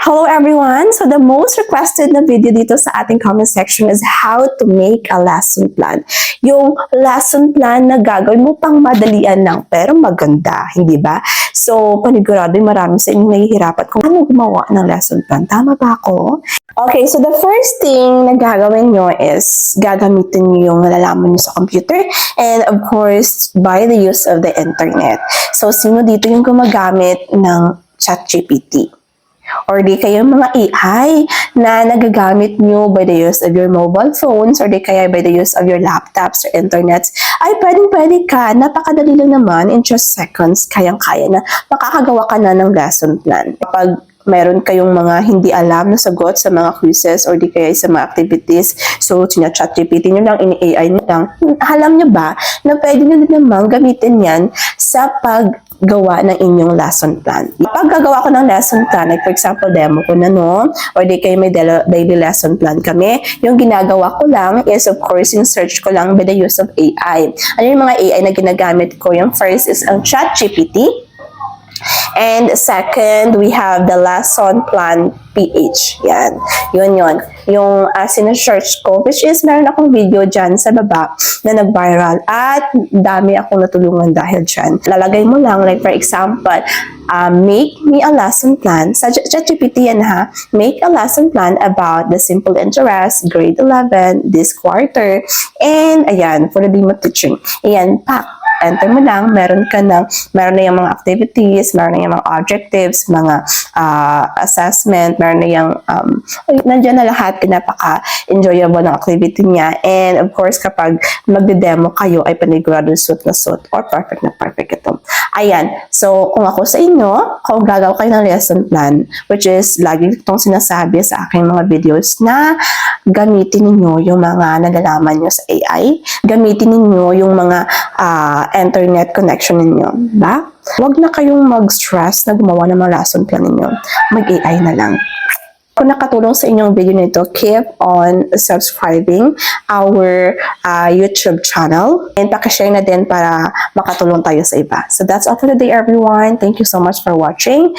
Hello everyone! So the most requested na video dito sa ating comment section is how to make a lesson plan. Yung lesson plan na gagawin mo pang madalian lang pero maganda, hindi ba? So panigurado marami sa inyo nahihirapan kung ano gumawa ng lesson plan. Tama ba ako? Okay, so the first thing na gagawin nyo is gagamitin nyo yung nalalaman nyo sa computer and of course by the use of the internet. So sino dito yung gumagamit ng ChatGPT? Or di kayo mga AI na nagagamit nyo by the use of your mobile phones or di kaya by the use of your laptops or internets, ay pwedeng-pwede ka, napakadali lang naman, in just seconds, kayang-kaya na, makakagawa ka na ng lesson plan. Kapag meron kayong mga hindi alam na sagot sa mga quizzes or di kaya sa mga activities, so ChatGPT nyo lang, ini-AI nyo lang, alam nyo ba na pwede nyo din naman gamitin yan sa paggawa ng inyong lesson plan. Pag gagawa ko ng lesson plan, like for example, demo ko na no, or di kayo may daily lesson plan kami, yung ginagawa ko lang is of course, yung search ko lang by the use of AI. Ano yung mga AI na ginagamit ko? Yung first is ang ChatGPT. And second, we have the lesson plan PH. Yan. Yun. Yung sinesearch ko, which is meron akong video dyan sa baba na nag-viral at dami akong natulungan dahil dyan. Lalagay mo lang, like for example, make me a lesson plan. Sa ChatGPT yan ha. Make a lesson plan about the simple interest, grade 11, this quarter. And ayan, for the demo teaching. Ayan, enter mo lang, meron na yung mga activities, meron na yung mga objectives, mga assessment, meron na yung, nandiyan na lahat, napaka-enjoyable ng activity niya. And of course, kapag magde-demo kayo, ay panigurado suit na suit or perfect na perfect ito. Ayan, so kung ako sa inyo, kung gagawa kayo ng lesson plan, which is lagi itong sinasabi sa aking mga videos na gamitin ninyo yung mga nalalaman nyo sa AI, gamitin ninyo yung mga internet connection ninyo, ba? Huwag na kayong mag-stress na gumawa ng mga lesson plan ninyo. Mag-AI na lang. Kung nakatulong sa inyong video nito, keep on subscribing our YouTube channel and pakishare na din para makatulong tayo sa iba. So that's all for today, everyone. Thank you so much for watching.